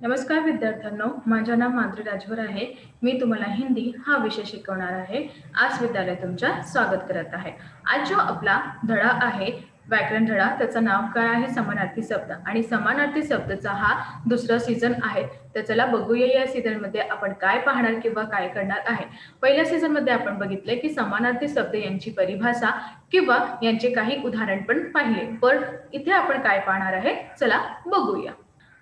नमस्कार विद्यार्थ्यांनो, माझे नाव माधुरी राजभर आहे। मी तुम्हाला हिंदी हा विषय शिकवणार आहे। आज विद्यालय तुमच्या स्वागत करत आहे। आज जो आपला धडा आहे व्याकरण धडा, त्याचं नाव काय आहे? समानार्थी शब्द। आणि समानार्थी शब्दाचा हा दुसरा सीझन आहे। तर चला बघूया या सीझन मध्ये आपण काय पाहणार किंवा काय करणार आहे। पहिल्या सीझन मध्ये आपण बघितले की समानार्थी शब्द यांची परिभाषा किंवा यांचे काही उदाहरण पण पाहिले। पण इथे आपण काय पाहणार आहे, चला बघूया।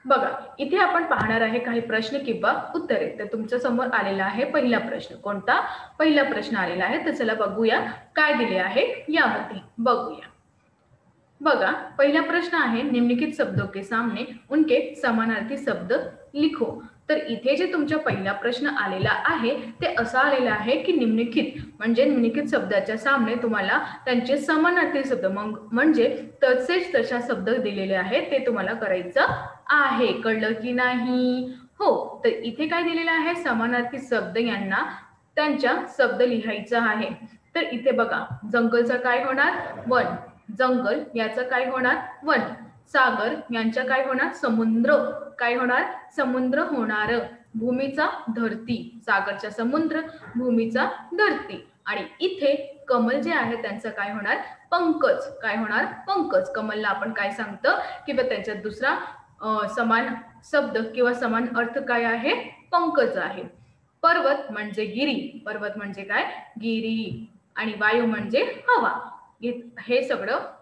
बघा, इथे आपण पाहणार आहे काही प्रश्न किंवा उत्तरे। तर तुमच्या समोर आलेला आहे पहिला प्रश्न। कोणता? पहिला प्रश्न आलेला आहे। तर चला बघूया काय दिले आहे यामध्ये। बघूया, बघा पहिला प्रश्न आहे, निम्नलिखित शब्दों के सामने उनके समानार्थी शब्द लिखो। तर इथे जे तुमचा पहिला प्रश्न आलेला आहे ते असा आलेला आहे की निम्नलिखित म्हणजे निम्नलिखित शब्दाच्या सामने तुम्हाला त्यांचे समानार्थी शब्द म्हणजे तसेच तशा शब्द दिलेले आहेत ते तुम्हाला करायचं आहे। कळलं की नाही? हो, तर इथे काय दिलेलं आहे? समानार्थी शब्द यांना त्यांच्या शब्द लिहायचा आहे। तर इथे बघा, जंगलचं काय होणार? वन। जंगल याचं काय होणार? वन। सागर यांच्या काय होणार? समुद्र। काय होणार? समुद्र होणार। भूमीचा धरती, सागरचा समुद्र, भूमीचा धरती। आणि इथे कमल जे आहे त्यांचं काय होणार? पंकज। काय होणार? पंकज। कमलला आपण काय सांगतो किंवा त्यांचा दुसरा समान शब्द किंवा समान अर्थ काय आहे? पंकज आहे। पर्वत म्हणजे गिरी। पर्वत म्हणजे काय? गिरी। आणि वायू म्हणजे हवा। हे सगळं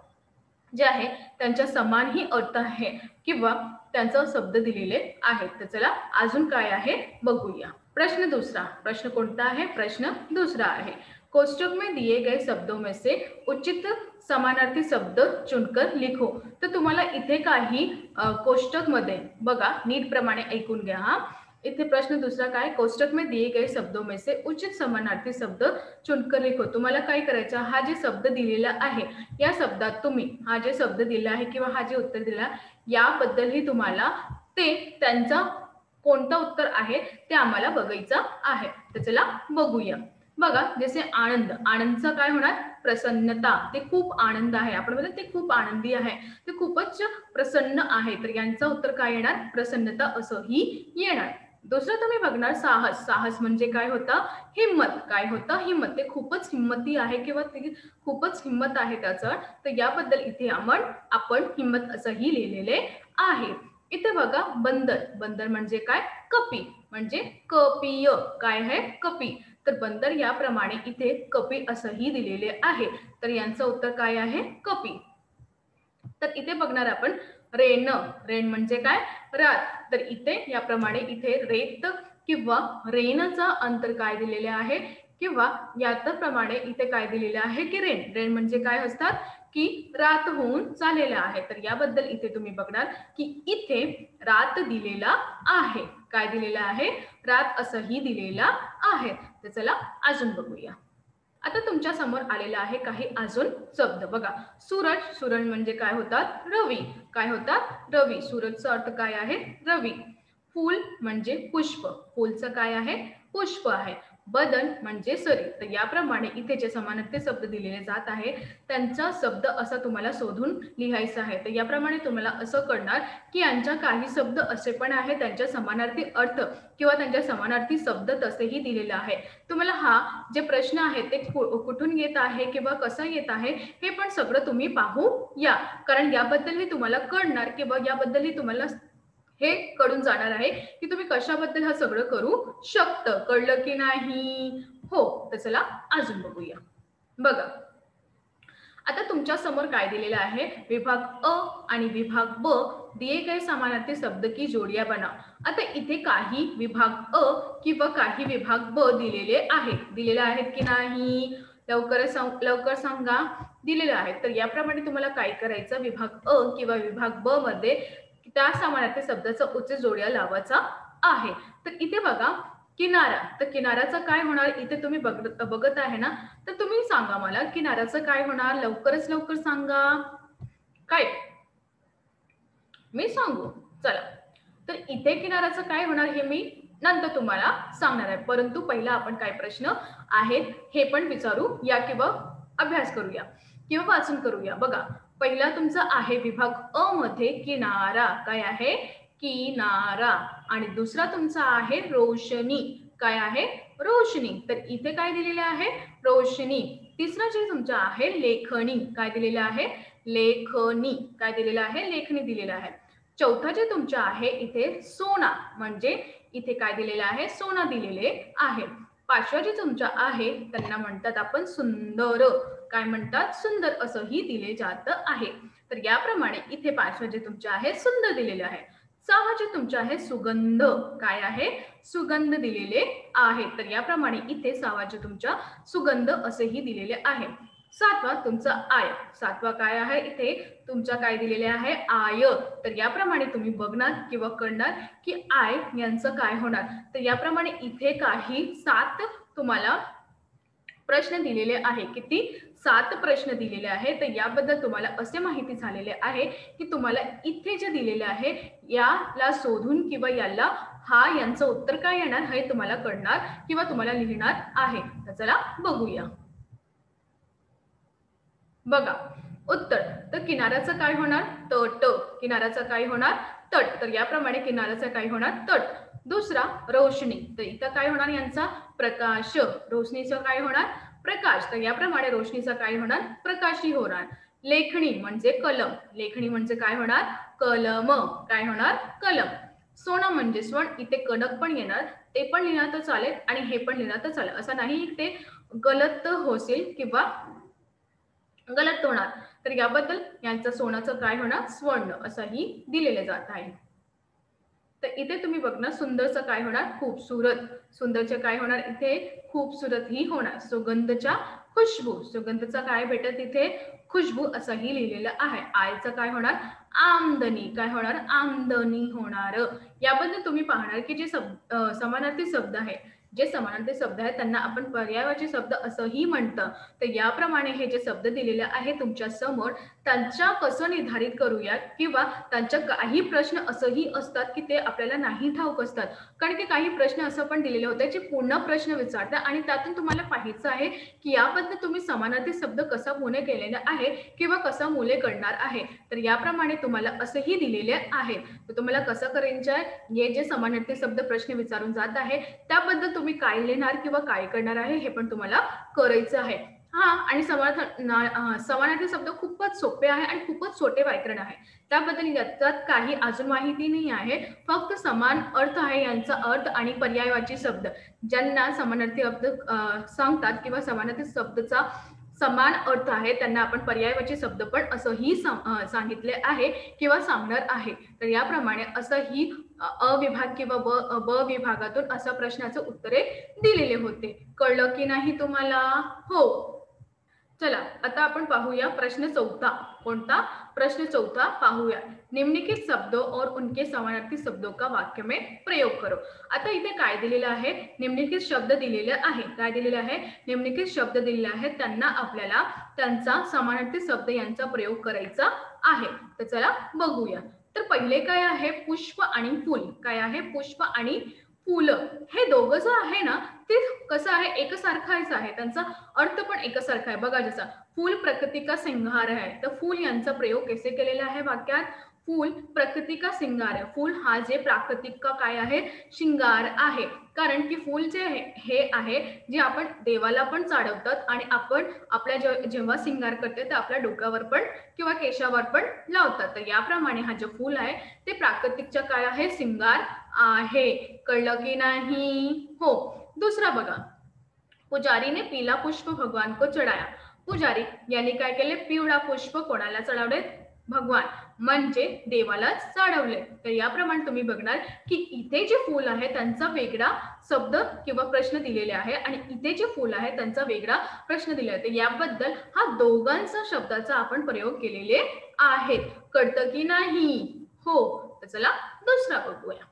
जे आहे त्यांच्या समान ही अर्थ आहे किंवा त्यांचा शब्द दिलेले आहेत। तर चला अजून काय आहे बघूया। प्रश्न दूसरा। प्रश्न कोणता आहे? प्रश्न दूसरा आहे, कोष्टक में दिए गए शब्दों में से उचित समानार्थी शब्द चुनकर लिखो। तर तुम्हाला इथे काही कोष्टक मध्ये बघा, नीट प्रमाणे ऐकून घ्या हा। इथे प्रश्न दूसरा काय? कोष्टक में दिए गए शब्दों में से उचित समानार्थी शब्द चुनकर लिखो। तुम्हाला काय करायचं? हा जे शब्द दिलेला आहे या शब्दात तुम्ही हा जे शब्द दिला आहे किंवा हा जे उत्तर दिला याबद्दलही तुम्हाला ते त्यांचा कोणता उत्तर आहे ते आम्हाला बघायचं आहे। तर चला बघूया। बघा, जसे आनंद, आनंदचं काय होणार? प्रसन्नता। ते खूप आनंद आहे। आपण म्हणतो ते खूप आनंदी आहे, ते खूपच प्रसन्न आहे। तर यांचं उत्तर काय येणार? प्रसन्नता असंही येणार। दुसरं तुम्ही बघणार साहस। साहस म्हणजे काय होतं? हिम्मत। काय होतं? हिम्मत। ते खूपच हिम्मती आहे किंवा ते खूपच हिम्मत आहे त्याचं। तर याबद्दल इथे आपण हिम्मत असंही लिहिलेले आहे। इथे बघा बंदर। बंदर म्हणजे काय? कपी। म्हणजे कपीय। काय आहे? कपी। तर बंदर याप्रमाणे इथे कपी असंही दिलेले आहे। तर यांचं उत्तर काय आहे? कपी। तर इथे बघणार आपण रेन। रेन म्हणजे काय? रात। तर इथे याप्रमाणे इथे रेत किंवा रेनचा अंतर काय दिलेले आहे किंवा याप्रमाणे इथे काय दिलेले आहे की रेन। रेन म्हणजे काय असतात की रात होऊन चाललेला आहे। तर याबद्दल इथे तुम्ही बघणार की इथे रात दिलेला आहे। काय दिलेला आहे? रात असंही दिलेला आहे। तर चला अजून बघूया। आता तुमच्या समोर आलेला आहे काही अजून शब्द। बघा, सूरज। सूरज म्हणजे काय होतात? रवी। काय होतात? रवी। सूरजचा अर्थ काय आहे? रवी। फूल म्हणजे पुष्प। फूलचं काय आहे? पुष्प आहे। बदन म्हणजे शरीर। तर याप्रमाणे इथे जे समानार्थी शब्द दिलेले जात आहे त्यांचा शब्द असा तुम्हाला शोधून लिहायचा आहे। तर याप्रमाणे तुम्हाला असं कळणार की यांच्या काही शब्द असे पण आहे त्यांच्या समानार्थी अर्थ किंवा त्यांच्या समानार्थी शब्द तसेही दिलेले आहे। तुम्हाला हा जे प्रश्न आहे ते कुठून येत आहे किंवा कसं येत आहे हे पण सगळं तुम्ही पाहू या, कारण याबद्दलही तुम्हाला कळणार किंवा याबद्दलही तुम्हाला हे कळून जाणार आहे की तुम्ही कशाबद्दल हा सगळं करू शकता। कळलं की नाही? हो, तर चला अजून बघूया। बघा, आता तुमच्या समोर काय दिलेलं आहे? विभाग अ आणि विभाग ब दिए गए समानार्थी शब्द की जोडियां बनाओ। आता इथे काही विभाग अ किंवा काही विभाग ब दिलेले आहेत की नाही? लवकर सांगा। दिलेले आहेत। तर याप्रमाणे तुम्हाला काय करायचं? विभाग अ किंवा विभाग ब मध्ये त्या समानार्थी शब्दाचा उच्च जोड्या लावायचा आहे। तर इथे बघा किनारा। तर किनाऱ्याचं काय होणार? इथे तुम्ही बघत आहे ना, तर तुम्ही सांगा मला किनाऱ्याचं काय होणार? लवकर सांगा। काय मी सांगू? चला, तर इथे किनाऱ्याचं काय होणार हे मी नंतर तुम्हाला सांगणार आहे। परंतु पहिला आपण काय प्रश्न आहेत हे पण विचारू या किंवा अभ्यास करूया किंवा वाचन करूया। बघा, पहिला तुमचा आहे विभाग अ मध्ये किनारा। काय आहे? किनारा. आणि दुसरा तुमचा आहे रोशनी. काय आहे? रोशनी. तर इथे काय दिलेले आहे? रोशनी. तिसरा जे तुमचा आहे लेखणी. काय दिलेलं आहे? लेखनी. काय दिलेलं आहे? लेखनी दिलेलं आहे. चौथा जे तुमच्या आहे इथे सोना, म्हणजे इथे काय दिलेलं आहे? सोना दिलेले आहे. पाचवा जे तुमच्या आहे त्यांना म्हणतात आपण सुंदर. काय म्हणतात? सुंदर असंही दिले जात आहे. तर याप्रमाणे इथे पाचवा जे तुमच्या आहे सुंदर दिलेले आहे. सहावा जे तुमच्या आहे सुगंध. काय आहे? सुगंध दिलेले आहे. तर याप्रमाणे इथे सहावा जे तुमच्या सुगंध असेही दिलेले आहे. सातवा तुमचा आय. सातवा काय आहे? इथे तुमचा काय दिलेले आहे? आय. तर याप्रमाणे तुम्ही बघणार किंवा करणार की आय यांचं काय होणार. तर याप्रमाणे इथे काही 7 तुम्हाला प्रश्न दिलेले आहे. किती? 7 प्रश्न दिलेले आहे. तर याबद्दल तुम्हाला असे माहिती झालेले आहे की तुम्हाला इथे जे दिलेले आहे याला शोधून किंवा याला हा यांचं उत्तर काय येणार हे तुम्हाला कळणार किंवा तुम्हाला लिहिणार आहे. तर चला बघूया. बघा उत्तर. तर किनाऱ्याचं काय होणार? तट. किनाऱ्याचं काय होणार? तट. तर याप्रमाणे किनाऱ्याचं काय होणार? तट. दुसरा रोशनी. तर इथं काय होणार यांचा? प्रकाश. रोशनीचं काय होणार? प्रकाश. तर याप्रमाणे रोशनीचा काय होणार? प्रकाशी होणार. लेखणी म्हणजे कलम. लेखणी म्हणजे काय होणार? कलम. काय होणार? कलम. सोना म्हणजे स्वर्ण. इथे कणक पण येणार, ते पण लिहिणार तर चालेल आणि हे पण लिहिणार तर चालेल. असं नाही ते गलत होईल किंवा गलत होणार. तर याबद्दल यांचं सोन्याचं काय होणार? स्वर्ण असंही दिलेले जात आहे. तर इथे तुम्ही बघणार सुंदरचं काय होणार? खूपसूरत. सुंदरचं काय होणार? इथे खूपसूरत ही होणार. सुगंधच्या खुशबू. सुगंधचा काय भेटत इथे? खुशबू असंही लिहिलेलं आहे. आयचं काय होणार? आमदनी. काय होणार? आमदनी होणार. याबद्दल तुम्ही पाहणार की जे समानार्थी शब्द आहे, जे समानार्थी शब्द आहेत त्यांना आपण पर्यायवाची शब्द असंही म्हणतं. तर याप्रमाणे हे जे शब्द दिलेले आहे तुमच्या समोर त्यांच्या कसं निर्धारित करूयात किंवा त्यांच्या काही प्रश्न असंही असतात की ते आपल्याला नाही ठाऊक असतात. कारण की काही प्रश्न असं पण दिलेले होते जे पूर्ण प्रश्न विचारतात आणि त्यातून तुम्हाला पाहायचं आहे की याबद्दल तुम्ही समानार्थी शब्द कसा पुणे केलेला आहे किंवा कसा मुले करणार आहे. तर याप्रमाणे तुम्हाला असंही दिलेले आहे. तर तुम्हाला कसं करायचं आहे? हे जे समानार्थी शब्द प्रश्न विचारून जात आहे त्याबद्दल तुम्ही काय लिहिणार किंवा काय करणार आहे हे पण तुम्हाला करायचं आहे. हा आणि समानार्थी शब्द खूपच सोपे आहे आणि खूपच छोटे व्याकरण आहे. त्याबद्दल याच्यात काही अजून माहिती नाही आहे. फक्त समान अर्थ आहे यांचा अर्थ आणि पर्यायवाची शब्द ज्यांना समानार्थी शब्द सांगतात किंवा समानार्थी शब्दचा समान अर्थ आहे त्यांना आपण पर्यायवाची शब्द पण असंही सांगितले आहे किंवा सांगणार आहे. तर याप्रमाणे असंही अ विभाग किंवा ब विभागातून अशा प्रश्नाचे उत्तरे दिलेले होते. कळलं की नाही तुम्हाला? हो. चला आता आपण पाहूया प्रश्न चौथा. कोणता? प्रश्न चौथा पाहूया. निम्नलिखित शब्दों और उनके समानार्थी शब्दों का वाक्य में प्रयोग करो. आता इथे काय दिलेलं आहे? निम्नलिखित शब्द दिलेले आहे. काय दिलेले आहे? निम्नलिखित शब्द दिलेले आहेत त्यांना आपल्याला त्यांचा समानार्थी शब्द यांचा प्रयोग करायचा आहे. तर चला बघूया. तर पहिले काय आहे? पुष्प आणि फूल. काय आहे? पुष्प आणि फूल. हे दोघं जे आहे ना ते कसं आहे? एकसारखाच आहे. त्यांचा अर्थ पण एकसारखा आहे. बघा जसा फूल प्रकृति का सिंगार है. तर फूल यांचा प्रयोग कसे केलेला आहे वाक्यात? फूल प्रकृति का सिंगार आहे. फूल हा जे प्राकृतिक का काय आहे? शिंगार आहे. कारण की फूल जे हे आहे जे आपण देवाला पण चढवतात आणि आपण आपल्या जेव्हा सिंगार करते ते आपल्या डोक्यावर पण किंवा केशावर पण लावतात. तर याप्रमाणे हा जो फूल आहे ते प्राकृतिकचा काय आहे? सिंगार आहे. कळलं की नाही? हो. दुसरा बघा. पुजारी ने पीला पुष्प भगवान को चढ़ाया. पुजारी यांनी काय केले? पिवळा पुष्प कोणाला चढवले? भगवान म्हणजे देवालाच चढवले. तर याप्रमाणे तुम्ही बघणार की इथे जे फूल आहे त्यांचा वेगळा शब्द किंवा प्रश्न दिलेले आहे आणि इथे जे फूल आहे त्यांचा वेगळा प्रश्न दिला आहे. तर याबद्दल हा दोघांचा शब्दाचा आपण प्रयोग केलेले आहेत. कळतं की नाही? हो. तर चला दुसरा बघूया.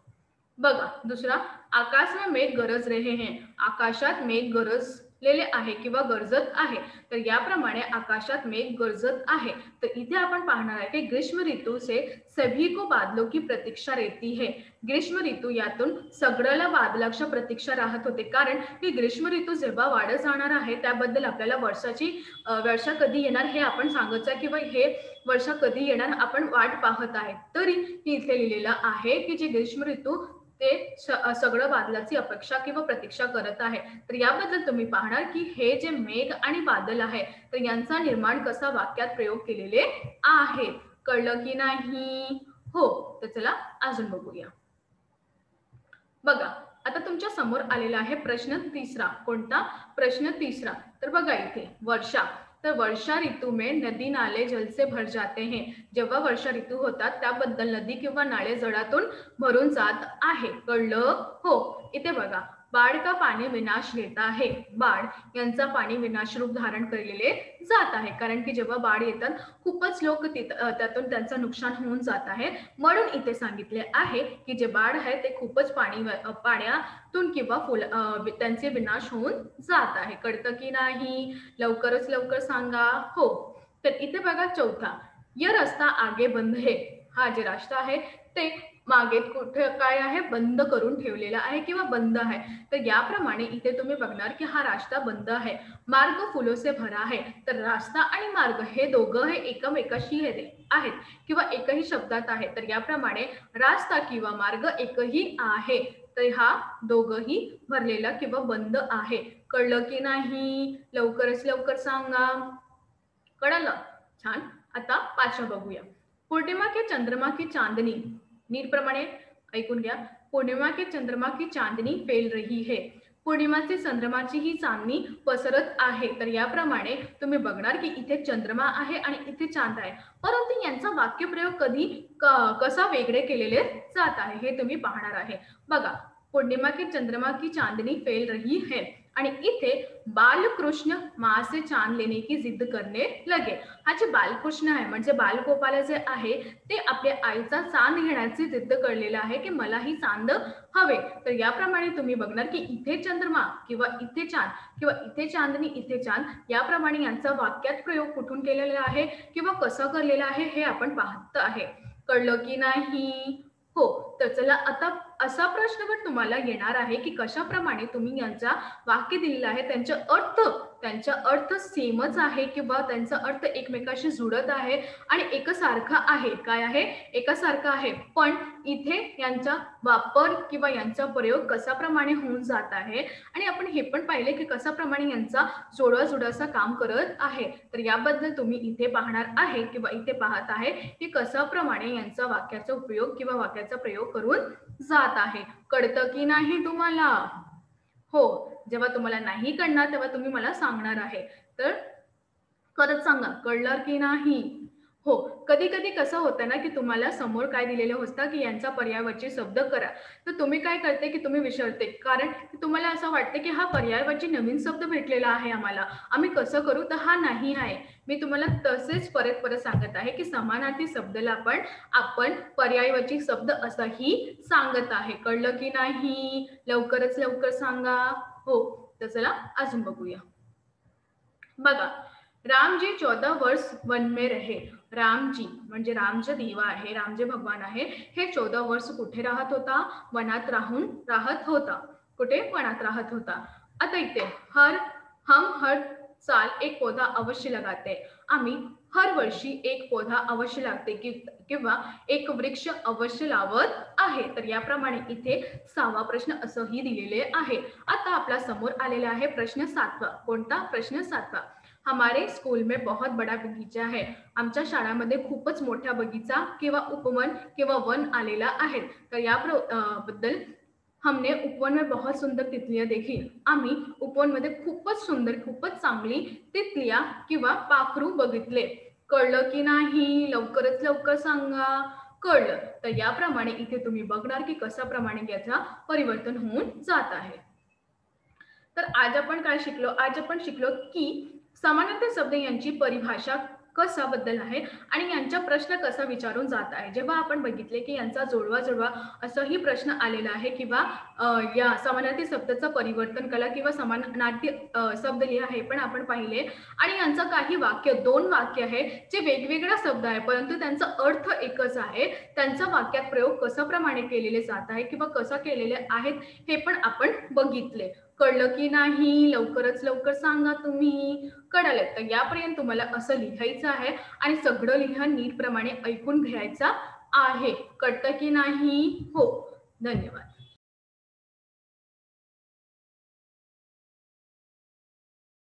बघा दुसरा. आकाश में मेघ गरज रहे हैं. आकाशात मेघ गरजलेले आहे किंवा गरजत आहे. तर याप्रमाणे आकाशात मेघ गरजत आहे. तर इथे आपण पाहणार आहे की ग्रीष्म ऋतू से सभी को बादलों की प्रतीक्षा रहती है. ग्रीष्म ऋतू यातून सगळ्याला बादलाची प्रतीक्षा राहत होते. कारण की ग्रीष्म ऋतू जेव्हा वाढत जाणार आहे त्याबद्दल आपल्याला वर्षा कधी येणार हे आपण सांगायचं किंवा हे वर्षा कधी येणार आपण वाट पाहत आहे, तरी इथे लिहिलेलं आहे की जे ग्रीष्म ऋतू ते सगळं बादलाची अपेक्षा किंवा प्रतीक्षा करत आहे. तर याबद्दल तुम्ही पाहणार की हे जे मेघ आणि बादल आहे तर यांचा निर्माण कसा वाक्यात प्रयोग केलेले आहे. कळलं की नाही? हो. तर चला अजून बघूया. बघा, आता तुमच्या समोर आलेला आहे प्रश्न तिसरा. कोणता? प्रश्न तिसरा. तर बघा इथे वर्षा. तर वर्षा ऋतू में नदी नाले जल से भर जाते हैं. जेव्हा वर्षा ऋतू होतात त्याबद्दल नदी किंवा नाले जळातून भरून जात आहे. कळलं? हो. इथे बघा, बाढ़ का पाणी विनाश घेता आहे. बाढ़ यांचा पाणी विनाश रूप धारण केलेले जात आहे, कारण की जेव्हा बाढ़ येतात खूपच लोक त्यातून त्यांचं नुकसान होऊन जात आहे. म्हणून इथे सांगितले आहे की जे बाढ़ आहे ते खूपच पाण्यातून किंवा त्यांचे विनाश होऊन जात आहे. कळतं की नाही? लवकरच लवकर सांगा. हो. तर इथे बघा चौथा, यह रस्ता आगे बंद है. हा जे रस्ता आहे ते मागे कुठे काय आहे? बंद करून ठेवलेला आहे किंवा बंद आहे. तर याप्रमाणे इथे तुम्ही बघणार की हा रास्ता बंद आहे. मार्ग फुलो से भरा आहे. तर रास्ता आणि मार्ग हे दोघं हे एकमेकाशी आहेत किंवा एकही शब्दात आहे. तर याप्रमाणे रास्ता किंवा मार्ग एकही आहे. तर हा दोघंही भरलेला किंवा बंद आहे. कळलं की नाही? लवकरच लवकर सांगा. कळलं? छान. आता पाचवा बघूया. पूर्णिमा के चंद्रमा की चांदनी. नीटप्रमाणे ऐकून घ्या. पूर्णिमा के चंद्रमा की चांदनी फैल रही है. पूर्णिमाचे चंद्रमाची ही चांदणी पसरत आहे. तर याप्रमाणे तुम्ही बघणार की इथे चंद्रमा आहे आणि इथे चांद आहे, परंतु यांचा वाक्यप्रयोग कधी कसा वेगळे केलेले जात आहे हे तुम्ही पाहणार आहे. बघा, पूर्णिमा के चंद्रमा की चांदनी फैल रही है आणि इथे बालकृष्ण माँ से चांद लेने की जिद्द करने लगे. हा जे बालकृष्ण आहे म्हणजे बालगोपाल जे आहे ते आपल्या आईचा चांद घेण्याची जिद्द करलेला आहे की मला ही चांद हवे. तर याप्रमाणे तुम्ही बघणार की इथे चंद्रमा किंवा इथे चांद किंवा इथे चांदणी इथे चांद याप्रमाणे यांचा वाक्यात प्रयोग कुठून केलेला आहे किंवा कसा केलेला आहे हे आपण पाहत आहे. कळलं की नाही? हो. तर चला आता असा प्रश्न पण तुम्हाला येणार आहे की कशाप्रमाणे तुम्ही यांचा वाक्य दिलेलं आहे त्यांचा अर्थ सेमच आहे किंवा त्यांचा अर्थ एकमेकाशी जुळत आहे आणि एकसारखा आहे. काय आहे? एकसारखा आहे. पण इथे यांचा वापर किंवा यांचा प्रयोग कशाप्रमाणे होऊन जात आहे आणि आपण हे पण पाहिले की कशाप्रमाणे यांचा जोडाजोडाचा काम करत आहे. तर याबद्दल तुम्ही इथे पाहणार आहे किंवा इथे पाहत आहे की कशाप्रमाणे यांचा वाक्याचा उपयोग किंवा वाक्याचा प्रयोग करून जात आहे. कळतं की नाही तुम्हाला? हो. जेव्हा तुम्हाला नाही कळणार तेव्हा तुम्ही मला सांगणार आहे. तर खरंच सांगा, कळलं की नाही? हो. कधी-कधी कसं होतं ना, की तुम्हाला समोर काय दिलेलं असतं, की यांचा पर्यायवाची शब्द करा. तर तुम्ही काय करते, की तुम्ही विसरते. कारण तुम्हाला असं वाटतं, की हा पर्यायवाची नवीन शब्द भेटलेला आहे आम्हाला. आम्ही कसं करू? तर हा नाही आहे. मी तुम्हाला तसेच परत-परत सांगत आहे, की समानार्थी शब्दाला आपण पर्यायवाची शब्द असंही सांगत आहे. कळलं की नाही? लवकरच लवकर सांगा. हो. तर चला अजून बघूया. बघा, रामजी 14 वर्ष वन में रहे. रामजी म्हणजे रामचे देवा आहे, रामजे भगवान आहे. हे 14 वर्ष कुठे राहत होता? वनात राहत होता. कुठे? वनात राहत होता. आता इथे हम हर साल एक पौधा अवश्य लगाते. आम्ही हर वर्षी एक पौधा अवश्य लागते किंवा एक वृक्ष अवश्य लावत आहे. तर याप्रमाणे इथे 6वा प्रश्न असंही दिलेले आहे. आता आपल्या समोर आलेला आहे प्रश्न 7वा. कोणता? प्रश्न 7वा. हमारे स्कूल में बहुत बड़ा बगीचा है. आमच्या शाळेमध्ये खूपच मोठा बगीचा किंवा उपवन किंवा वन आलेला आहे. तर या बद्दल हमने उपवन में बहुत सुंदर तितलियां देखी. आम्ही उपवनमध्ये खूपच सुंदर, खूपच चांगली तितलिया किंवा पाखरू बघितले. कळलं की नाही? लवकरच लवकर सांगा. कळलं. तर याप्रमाणे इथे तुम्ही बघणार की कशाप्रमाणे याचा परिवर्तन होऊन जात आहे. तर आज आपण काय शिकलो? आज आपण शिकलो की समानार्थी शब्द यांची परिभाषा कशाबद्दल आहे आणि यांचा प्रश्न कसा विचारून जात आहे. जेव्हा आपण बघितले की यांचा जोडवा असंही प्रश्न आलेला आहे किंवा या समानार्थी शब्दाचं परिवर्तन करा किंवा समानार्थी शब्द लिहा हे पण आपण पाहिले आणि यांचं काही वाक्य 2 वाक्य आहे जे वेगवेगळा शब्द आहे परंतु त्यांचा अर्थ एकच आहे. त्यांचा वाक्यात प्रयोग कशाप्रमाणे केलेले जात आहे किंवा कसा केलेले आहेत हे पण आपण बघितले. कळलं की नाही? लवकरच लवकर सांगा तुम्ही. कळालं? तर यापर्यंत तुम्हाला असं लिहायचं आहे आणि सगळं लिहून नीटप्रमाणे ऐकून घ्यायचं आहे. कळतं की नाही? हो. धन्यवाद.